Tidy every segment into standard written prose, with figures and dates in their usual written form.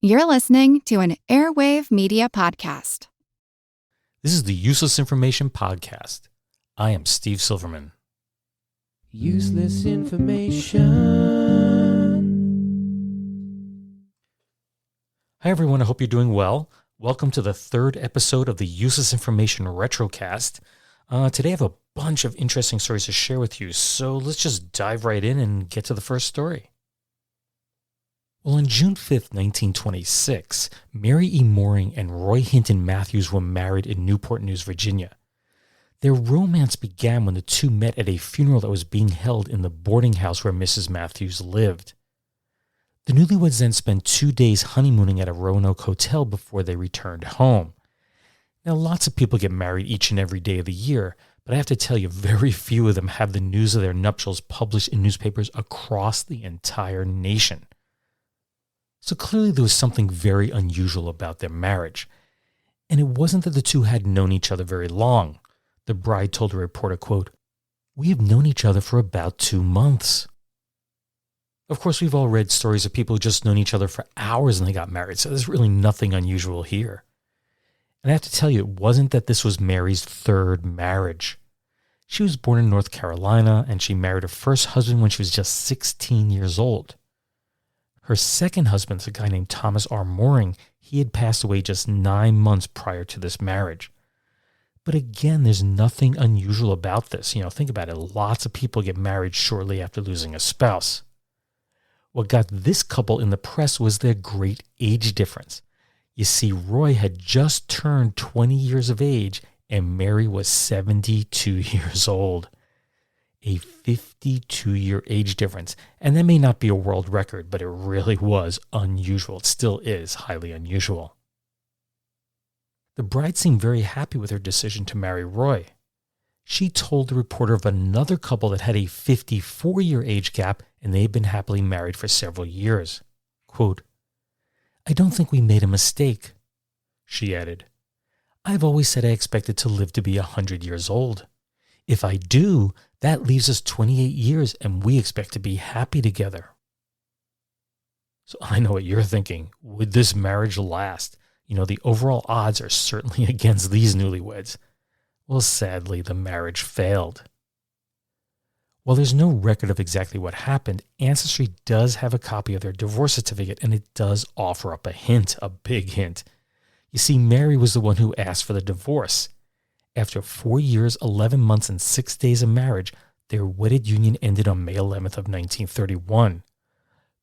You're listening to an Airwave Media Podcast. This is the Useless Information Podcast. I am Steve Silverman. Useless information. Hi everyone, I hope you're doing well. Welcome to the third episode of the Useless Information Retrocast. Today I have a bunch of interesting stories to share with you, so let's just dive right in and get to the first story. Well, on June 5th, 1926, Mary E. Mooring and Roy Hinton Matthews were married in Newport News, Virginia. Their romance began when the two met at a funeral that was being held in the boarding house where Mrs. Matthews lived. The newlyweds then spent 2 days honeymooning at a Roanoke hotel before they returned home. Now, lots of people get married each and every day of the year, but I have to tell you, very few of them have the news of their nuptials published in newspapers across the entire nation. So clearly there was something very unusual about their marriage. And it wasn't that the two had known each other very long. The bride told a reporter, quote, "We have known each other for about 2 months." Of course, we've all read stories of people who just known each other for hours and they got married, so there's really nothing unusual here. And I have to tell you, it wasn't that this was Mary's third marriage. She was born in North Carolina, and she married her first husband when she was just 16 years old. Her second husband, a guy named Thomas R. Mooring, he had passed away just 9 months prior to this marriage. But again, there's nothing unusual about this. Think about it. Lots of people get married shortly after losing a spouse. What got this couple in the press was their great age difference. You see, Roy had just turned 20 years of age and Mary was 72 years old. A 52-year age difference. And that may not be a world record, but it really was unusual. It still is highly unusual. The bride seemed very happy with her decision to marry Roy. She told the reporter of another couple that had a 54-year age gap and they had been happily married for several years. Quote, "I don't think we made a mistake," she added. "I've always said I expected to live to be 100 years old. If I do, that leaves us 28 years and we expect to be happy together." So I know what you're thinking. Would this marriage last? The overall odds are certainly against these newlyweds. Well, sadly, the marriage failed. While there's no record of exactly what happened, Ancestry does have a copy of their divorce certificate, and it does offer up a hint, a big hint. You see, Mary was the one who asked for the divorce. After 4 years, 11 months, and 6 days of marriage, their wedded union ended on May 11th of 1931.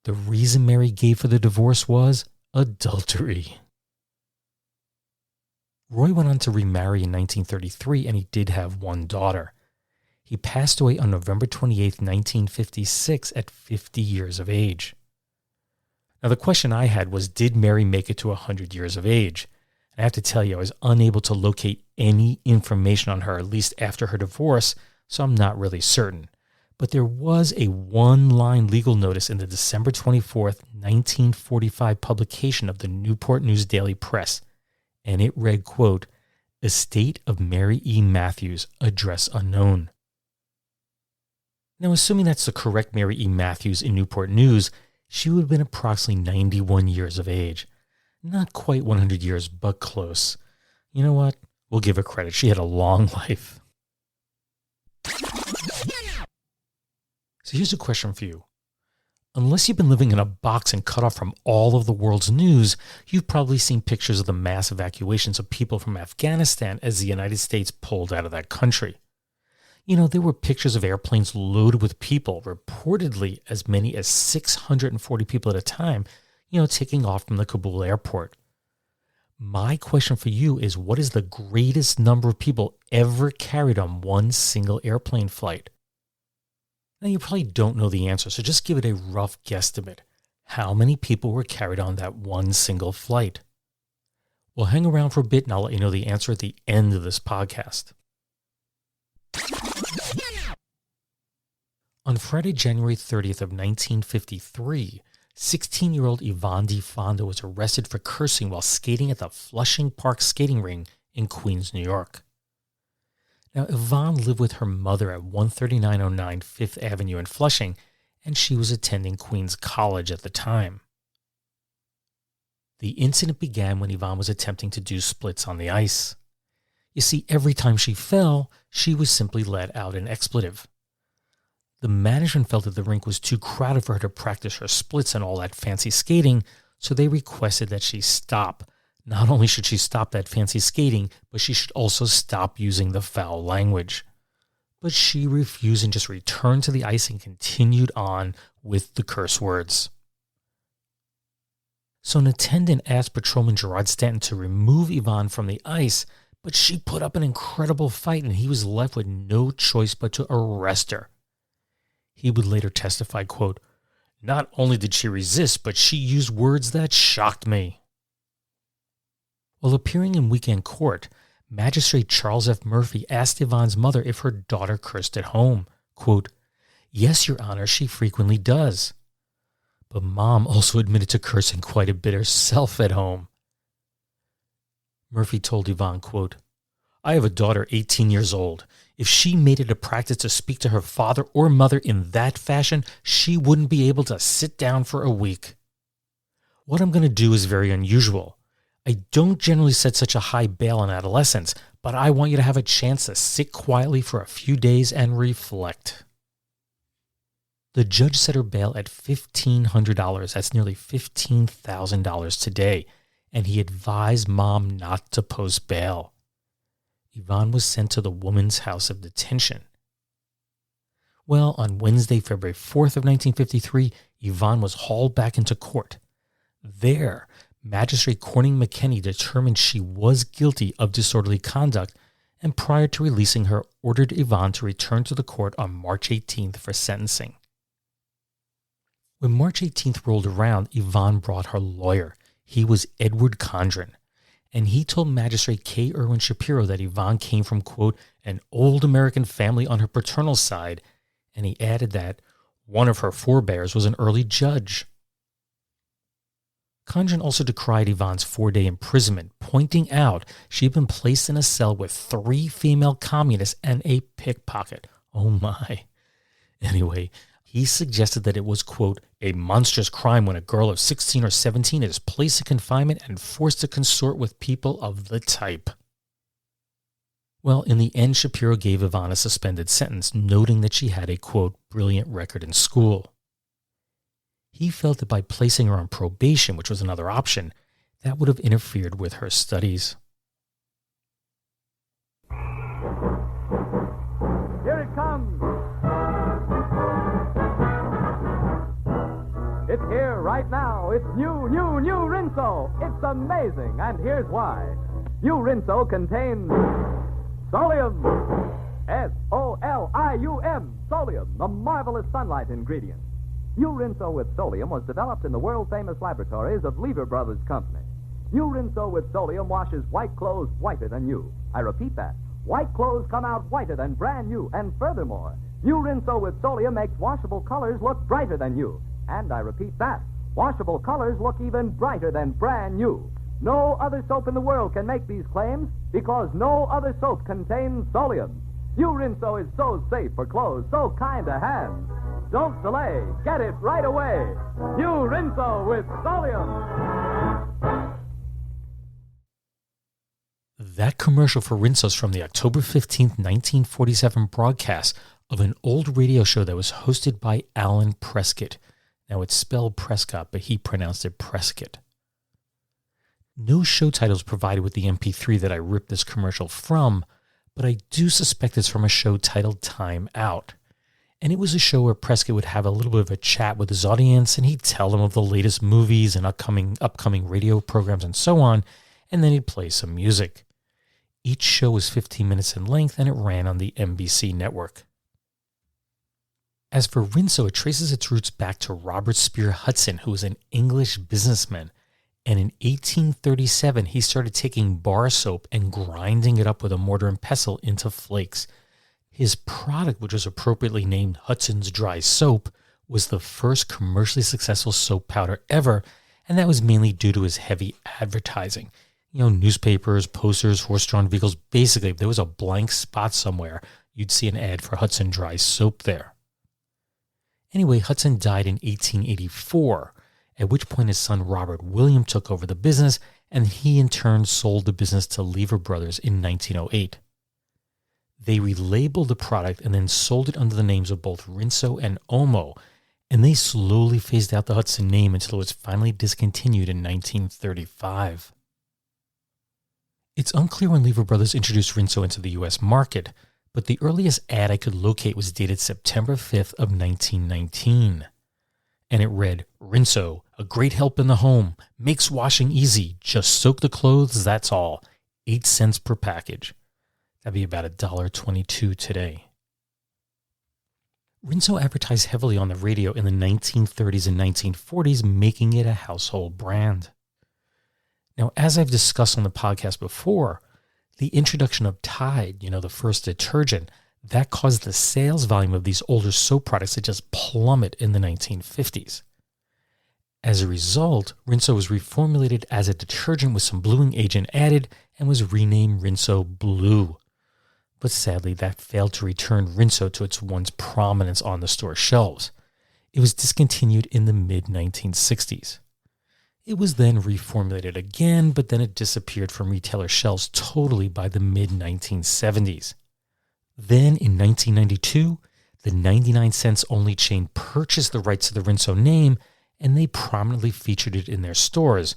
The reason Mary gave for the divorce was adultery. Roy went on to remarry in 1933, and he did have one daughter. He passed away on November 28th, 1956, at 50 years of age. Now, the question I had was, did Mary make it to 100 years of age? I have to tell you, I was unable to locate any information on her, at least after her divorce, so I'm not really certain. But there was a one-line legal notice in the December 24th, 1945 publication of the Newport News Daily Press, and it read, quote, "Estate of Mary E. Matthews, address unknown." Now, assuming that's the correct Mary E. Matthews in Newport News, she would have been approximately 91 years of age. Not quite 100 years, but close. You know what? We'll give her credit. She had a long life. So here's a question for you. Unless you've been living in a box and cut off from all of the world's news, you've probably seen pictures of the mass evacuations of people from Afghanistan as the United States pulled out of that country. There were pictures of airplanes loaded with people, reportedly as many as 640 people at a time, taking off from the Kabul airport. My question for you is, what is the greatest number of people ever carried on one single airplane flight? Now, you probably don't know the answer, so just give it a rough guesstimate. How many people were carried on that one single flight? Well, hang around for a bit and I'll let you know the answer at the end of this podcast. On Friday, January 30th of 1953, 16-year-old Yvonne D. Fonda was arrested for cursing while skating at the Flushing Park skating ring in Queens, New York. Now, Yvonne lived with her mother at 13909 Fifth Avenue in Flushing, and she was attending Queens College at the time. The incident began when Yvonne was attempting to do splits on the ice. You see, every time she fell, she was simply let out an expletive. The management felt that the rink was too crowded for her to practice her splits and all that fancy skating, so they requested that she stop. Not only should she stop that fancy skating, but she should also stop using the foul language. But she refused and just returned to the ice and continued on with the curse words. So an attendant asked patrolman Gerard Stanton to remove Yvonne from the ice, but she put up an incredible fight and he was left with no choice but to arrest her. He would later testify, quote, "Not only did she resist, but she used words that shocked me." While appearing in weekend court, Magistrate Charles F. Murphy asked Yvonne's mother if her daughter cursed at home. Quote, "Yes, Your Honor, she frequently does." But Mom also admitted to cursing quite a bit herself at home. Murphy told Yvonne, quote, "I have a daughter 18 years old. If she made it a practice to speak to her father or mother in that fashion, she wouldn't be able to sit down for a week. What I'm going to do is very unusual. I don't generally set such a high bail on adolescents, but I want you to have a chance to sit quietly for a few days and reflect." The judge set her bail at $1,500. That's nearly $15,000 today, and he advised Mom not to post bail. Yvonne was sent to the Woman's House of Detention. Well, on Wednesday, February 4th of 1953, Yvonne was hauled back into court. There, Magistrate Corning McKenney determined she was guilty of disorderly conduct, and prior to releasing her, ordered Yvonne to return to the court on March 18th for sentencing. When March 18th rolled around, Yvonne brought her lawyer. He was Edward Condren, and he told Magistrate K. Irwin Shapiro that Yvonne came from, quote, "an old American family on her paternal side," and he added that one of her forebears was an early judge. Condren also decried Yvonne's 4-day imprisonment, pointing out she had been placed in a cell with 3 female communists and a pickpocket. Oh my. Anyway, he suggested that it was, quote, "a monstrous crime when a girl of 16 or 17 is placed in confinement and forced to consort with people of the type." Well, in the end, Shapiro gave Yvonne a suspended sentence, noting that she had a, quote, "brilliant record in school." He felt that by placing her on probation, which was another option, that would have interfered with her studies. Here it comes! It's here right now. It's new Rinso. It's amazing, and here's why. New Rinso contains Solium. S-O-L-I-U-M. Solium, the marvelous sunlight ingredient. New Rinso with Solium was developed in the world-famous laboratories of Lever Brothers Company. New Rinso with Solium washes white clothes whiter than new. I repeat that. White clothes come out whiter than brand new, and furthermore, New Rinso with Solium makes washable colors look brighter than new. And I repeat that. Washable colors look even brighter than brand new. No other soap in the world can make these claims because no other soap contains Solium. New Rinso is so safe for clothes, so kind to hands. Don't delay. Get it right away. New Rinso with Solium. That commercial for Rinso's from the October 15th, 1947 broadcast of an old radio show that was hosted by Alan Prescott. Now, it's spelled Prescott, but he pronounced it Prescott. No show titles provided with the MP3 that I ripped this commercial from, but I do suspect it's from a show titled Time Out. And it was a show where Prescott would have a little bit of a chat with his audience, and he'd tell them of the latest movies and upcoming radio programs and so on, and then he'd play some music. Each show was 15 minutes in length, and it ran on the NBC network. As for Rinso, it traces its roots back to Robert Spear Hudson, who was an English businessman. And in 1837, he started taking bar soap and grinding it up with a mortar and pestle into flakes. His product, which was appropriately named Hudson's Dry Soap, was the first commercially successful soap powder ever, and that was mainly due to his heavy advertising. You know, newspapers, posters, horse-drawn vehicles. Basically, if there was a blank spot somewhere, you'd see an ad for Hudson Dry Soap there. Anyway, Hudson died in 1884, at which point his son Robert William took over the business, and he in turn sold the business to Lever Brothers in 1908. They relabeled the product and then sold it under the names of both Rinso and Omo, and they slowly phased out the Hudson name until it was finally discontinued in 1935. It's unclear when Lever Brothers introduced Rinso into the U.S. market, but the earliest ad I could locate was dated September 5th of 1919. And it read, "Rinso, a great help in the home, makes washing easy, just soak the clothes, that's all. 8 cents per package." That'd be about $1.22 today. Rinso advertised heavily on the radio in the 1930s and 1940s, making it a household brand. Now, as I've discussed on the podcast before, the introduction of Tide, the first detergent, that caused the sales volume of these older soap products to just plummet in the 1950s. As a result, Rinso was reformulated as a detergent with some bluing agent added and was renamed Rinso Blue. But sadly, that failed to return Rinso to its once prominence on the store shelves. It was discontinued in the mid-1960s. It was then reformulated again, but then it disappeared from retailer shelves totally by the mid-1970s. Then, in 1992, the 99 cents only chain purchased the rights to the Rinso name, and they prominently featured it in their stores.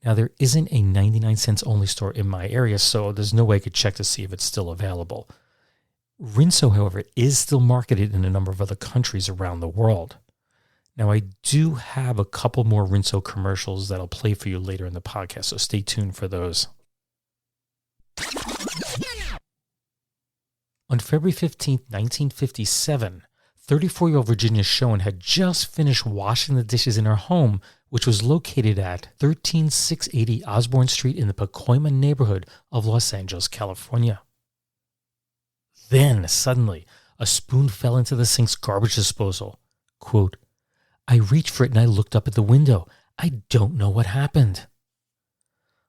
Now, there isn't a 99 cents only store in my area, so there's no way I could check to see if it's still available. Rinso, however, is still marketed in a number of other countries around the world. Now, I do have a couple more Rinso commercials that I'll play for you later in the podcast, so stay tuned for those. On February 15, 1957, 34-year-old Virginia Schoen had just finished washing the dishes in her home, which was located at 13680 Osborne Street in the Pacoima neighborhood of Los Angeles, California. Then, suddenly, a spoon fell into the sink's garbage disposal. Quote, "I reached for it and I looked up at the window. I don't know what happened."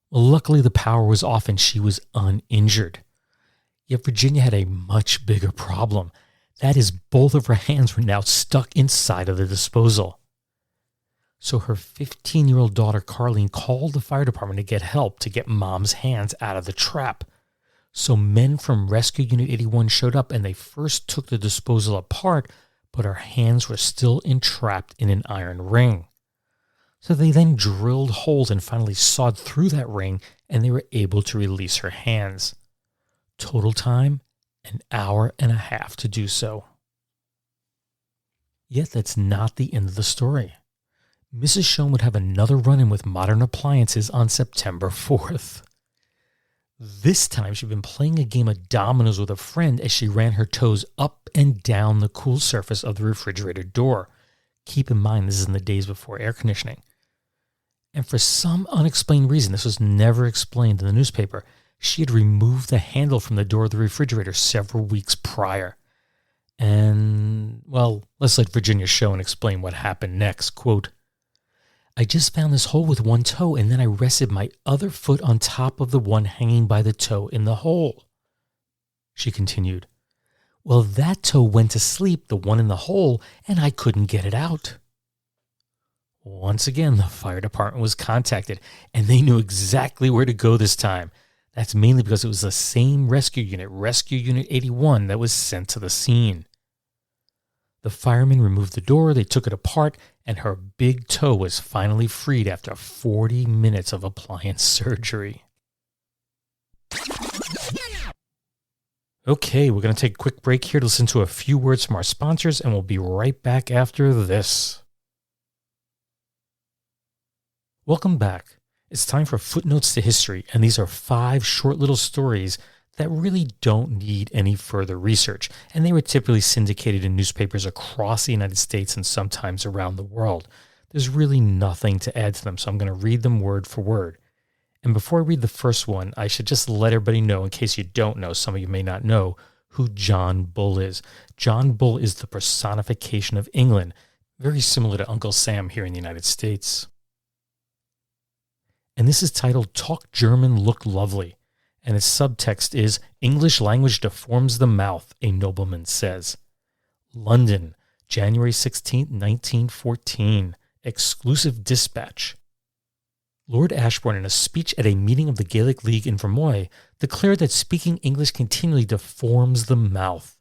Well, luckily, the power was off and she was uninjured. Yet Virginia had a much bigger problem. That is, both of her hands were now stuck inside of the disposal. So her 15-year-old daughter, Carlene, called the fire department to get help to get Mom's hands out of the trap. So men from Rescue Unit 81 showed up and they first took the disposal apart, but her hands were still entrapped in an iron ring. So they then drilled holes and finally sawed through that ring, and they were able to release her hands. Total time, 1.5 hours to do so. Yet that's not the end of the story. Mrs. Schoen would have another run-in with modern appliances on September 4th. This time she'd been playing a game of dominoes with a friend as she ran her toes up and down the cool surface of the refrigerator door. Keep in mind, this is in the days before air conditioning. And for some unexplained reason, this was never explained in the newspaper, she had removed the handle from the door of the refrigerator several weeks prior. And, well, let's let Virginia Schoen explain what happened next. Quote, "I just found this hole with one toe, and then I rested my other foot on top of the one hanging by the toe in the hole." She continued, "Well, that toe went to sleep, the one in the hole, and I couldn't get it out." Once again, the fire department was contacted, and they knew exactly where to go this time. That's mainly because it was the same rescue unit, Rescue Unit 81, that was sent to the scene. The firemen removed the door, they took it apart, and her big toe was finally freed after 40 minutes of appliance surgery. Okay, we're going to take a quick break here to listen to a few words from our sponsors, and we'll be right back after this. Welcome back. It's time for Footnotes to History, and these are 5 short little stories that really don't need any further research, and they were typically syndicated in newspapers across the United States and sometimes around the world. There's really nothing to add to them, so I'm going to read them word for word. And before I read the first one, I should just let everybody know, in case you don't know, some of you may not know, who John Bull is. John Bull is the personification of England, very similar to Uncle Sam here in the United States. And this is titled Talk German, Look Lovely. And its subtext is, English language deforms the mouth, a nobleman says. London, January 16, 1914. Exclusive dispatch. Lord Ashbourne, in a speech at a meeting of the Gaelic League in Vermoy, declared that speaking English continually deforms the mouth.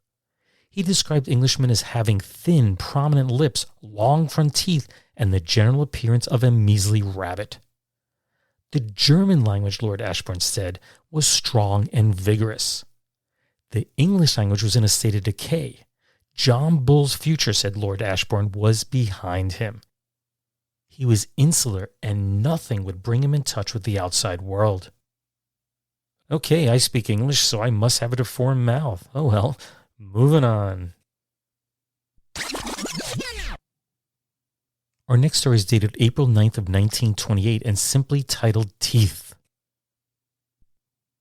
He described Englishmen as having thin, prominent lips, long front teeth, and the general appearance of a measly rabbit. The German language, Lord Ashbourne said, was strong and vigorous. The English language was in a state of decay. John Bull's future, said Lord Ashbourne, was behind him. He was insular, and nothing would bring him in touch with the outside world. Okay, I speak English, so I must have a deformed mouth. Oh well, moving on. Our next story is dated April 9th of 1928 and simply titled Teeth.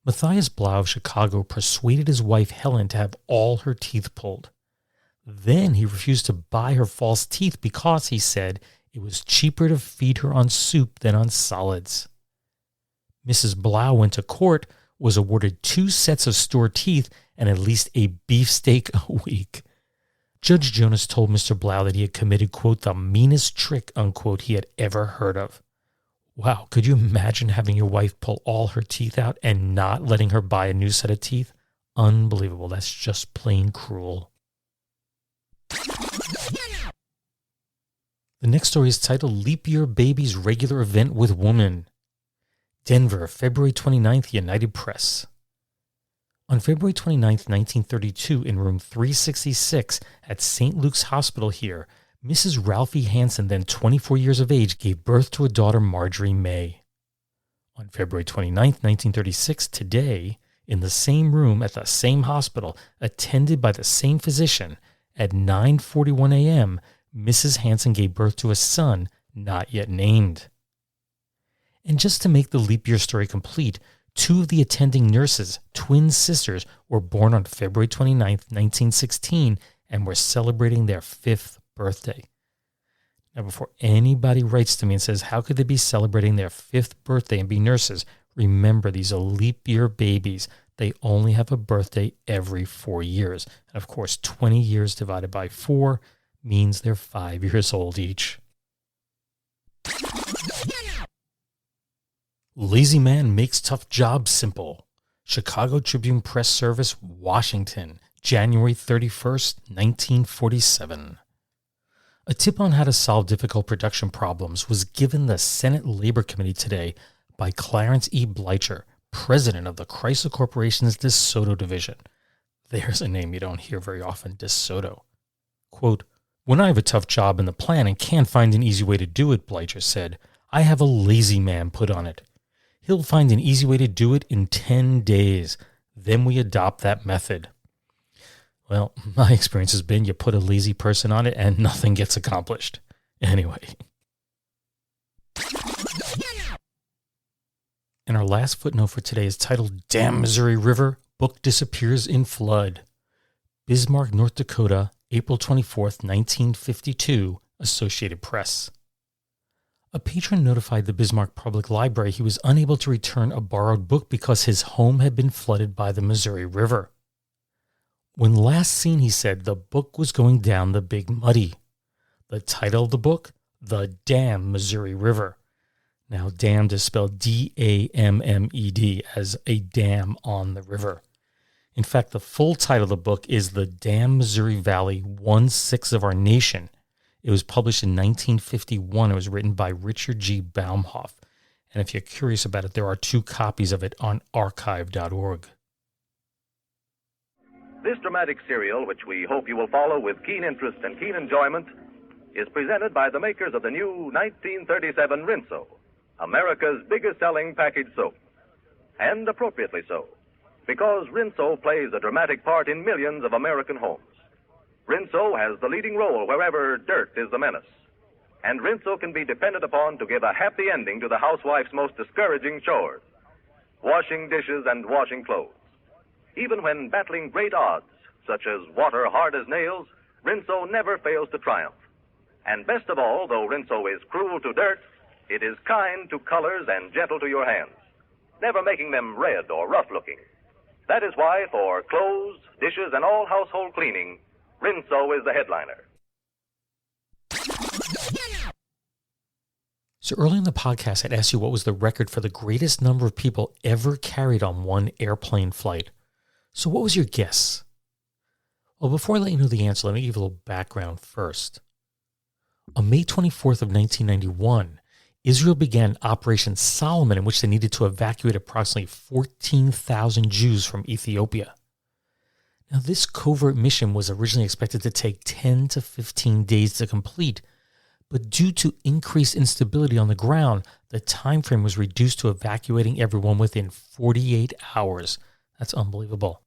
Matthias Blau of Chicago persuaded his wife Helen to have all her teeth pulled. Then he refused to buy her false teeth because, he said, it was cheaper to feed her on soup than on solids. Mrs. Blau went to court, was awarded 2 sets of store teeth and at least a beefsteak a week. Judge Jonas told Mr. Blau that he had committed, quote, the meanest trick, unquote, he had ever heard of. Wow, could you imagine having your wife pull all her teeth out and not letting her buy a new set of teeth? Unbelievable. That's just plain cruel. The next story is titled Leap Year Baby's Regular Event with Woman. Denver, February 29th, United Press. On February 29th, 1932, in room 366 at St. Luke's Hospital here, Mrs. Ralphie Hansen, then 24 years of age, gave birth to a daughter, Marjorie May. On February 29th, 1936, today, in the same room at the same hospital, attended by the same physician, at 9:41 a.m., Mrs. Hansen gave birth to a son, not yet named. And just to make the leap year story complete, 2 of the attending nurses, twin sisters, were born on February 29th, 1916, and were celebrating their 5th birthday. Now, before anybody writes to me and says, how could they be celebrating their 5th birthday and be nurses? Remember, these are leap year babies. They only have a birthday every 4 years. And of course, 20 years divided by 4 means they're 5 years old each. Lazy man makes tough job simple. Chicago Tribune Press Service, Washington, January 31st, 1947. A tip on how to solve difficult production problems was given the Senate Labor Committee today by Clarence E. Bleicher, president of the Chrysler Corporation's DeSoto division. There's a name you don't hear very often, DeSoto. Quote, when I have a tough job in the plant and can't find an easy way to do it, Bleicher said, I have a lazy man put on it. He'll find an easy way to do it in 10 days. Then we adopt that method. Well, my experience has been you put a lazy person on it and nothing gets accomplished. Anyway. And our last footnote for today is titled Damn Missouri River, Book Disappears in Flood. Bismarck, North Dakota, April 24th, 1952, Associated Press. A patron notified the Bismarck Public Library he was unable to return a borrowed book because his home had been flooded by the Missouri River. When last seen, he said, the book was going down the Big Muddy. The title of the book, The Damn Missouri River. Now, damned is spelled D-A-M-M-E-D, as a dam on the river. In fact, the full title of the book is The Damn Missouri Valley, 1/6 of Our Nation. It was published in 1951. It was written by Richard G. Baumhoff. And if you're curious about it, there are 2 copies of it on archive.org. This dramatic serial, which we hope you will follow with keen interest and keen enjoyment, is presented by the makers of the new 1937 Rinso, America's biggest-selling package soap. And appropriately so, because Rinso plays a dramatic part in millions of American homes. Rinso has the leading role wherever dirt is the menace. And Rinso can be depended upon to give a happy ending to the housewife's most discouraging chores, washing dishes and washing clothes. Even when battling great odds, such as water hard as nails, Rinso never fails to triumph. And best of all, though Rinso is cruel to dirt, it is kind to colors and gentle to your hands, never making them red or rough-looking. That is why, for clothes, dishes, and all household cleaning, Rinso is the headliner. So early in the podcast, I'd asked you what was the record for the greatest number of people ever carried on one airplane flight. So what was your guess? Well, before I let you know the answer, let me give you a little background first. On May 24th of 1991, Israel began Operation Solomon, in which they needed to evacuate approximately 14,000 Jews from Ethiopia. Now, this covert mission was originally expected to take 10 to 15 days to complete, but due to increased instability on the ground, the time frame was reduced to evacuating everyone within 48 hours. That's unbelievable.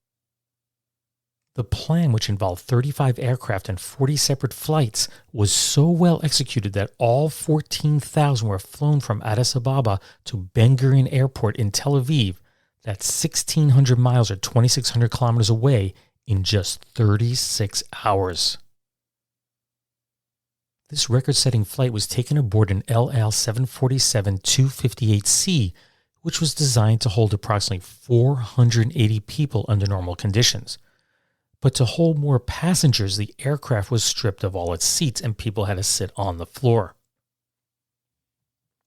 The plan, which involved 35 aircraft and 40 separate flights, was so well executed that all 14,000 were flown from Addis Ababa to Ben Gurion Airport in Tel Aviv, that's 1,600 miles or 2,600 kilometers away, in just 36 hours. This record-setting flight was taken aboard an LL-747-258C, which was designed to hold approximately 480 people under normal conditions. But to hold more passengers, the aircraft was stripped of all its seats and people had to sit on the floor.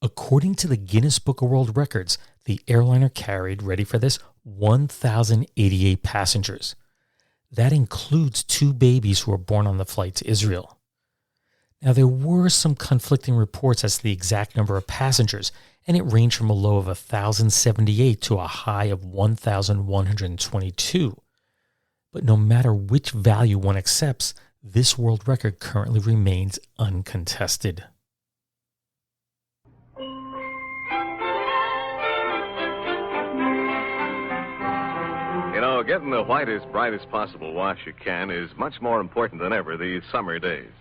According to the Guinness Book of World Records, the airliner carried, ready for this, 1,088 passengers. That includes 2 babies who were born on the flight to Israel. Now, there were some conflicting reports as to the exact number of passengers, and it ranged from a low of 1,078 to a high of 1,122. But no matter which value one accepts, this world record currently remains uncontested. You know, getting the whitest, brightest possible wash you can is much more important than ever these summer days.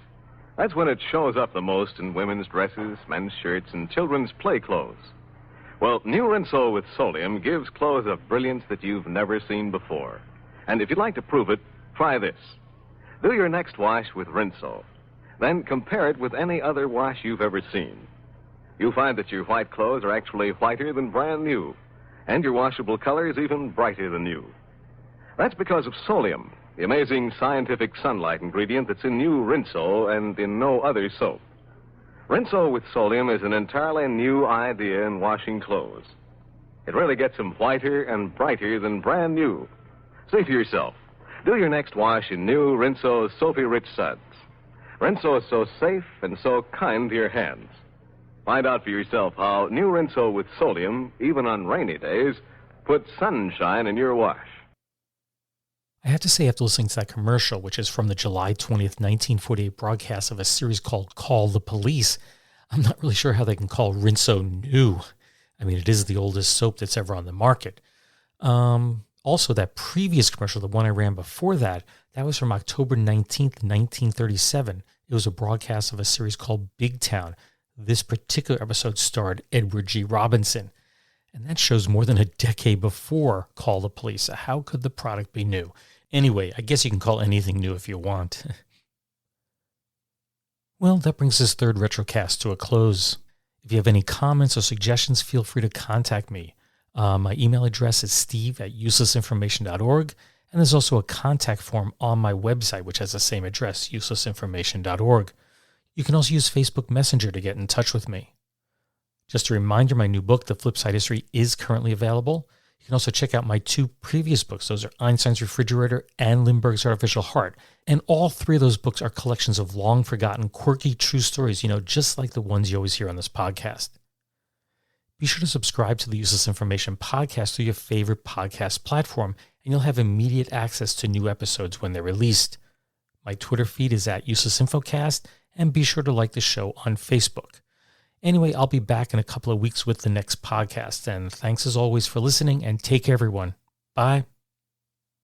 That's when it shows up the most in women's dresses, men's shirts, and children's play clothes. Well, new Rinso with Solium gives clothes a brilliance that you've never seen before. And if you'd like to prove it, try this. Do your next wash with Rinso. Then compare it with any other wash you've ever seen. You'll find that your white clothes are actually whiter than brand new, and your washable colors even brighter than new. That's because of Solium, the amazing scientific sunlight ingredient that's in new Rinso and in no other soap. Rinso with Solium is an entirely new idea in washing clothes. It really gets them whiter and brighter than brand new. See for yourself. Do your next wash in new Rinso Soapy Rich Suds. Rinso is so safe and so kind to your hands. Find out for yourself how new Rinso with Solium, even on rainy days, puts sunshine in your wash. I have to say, after listening to that commercial, which is from the July 20th, 1948 broadcast of a series called Call the Police, I'm not really sure how they can call Rinso new. I mean, it is the oldest soap that's ever on the market. Also, that previous commercial, the one I ran before that, that was from October 19th, 1937. It was a broadcast of a series called Big Town. This particular episode starred Edward G. Robinson. And that shows more than a decade before Call the Police. So how could the product be new? Anyway, I guess you can call anything new if you want. Well, that brings this third Retrocast to a close. If you have any comments or suggestions, feel free to contact me. My email address is steve@uselessinformation.org, and there's also a contact form on my website, which has the same address, uselessinformation.org. You can also use Facebook Messenger to get in touch with me. Just a reminder, my new book, The Flipside History, is currently available. You can also check out my 2 previous books. Those are Einstein's Refrigerator and Lindbergh's Artificial Heart. And all 3 of those books are collections of long-forgotten, quirky, true stories, just like the ones you always hear on this podcast. Be sure to subscribe to the Useless Information podcast through your favorite podcast platform, and you'll have immediate access to new episodes when they're released. My Twitter feed is @UselessInfoCast, and be sure to like the show on Facebook. Anyway, I'll be back in a couple of weeks with the next podcast, and thanks as always for listening, and take care, everyone. Bye.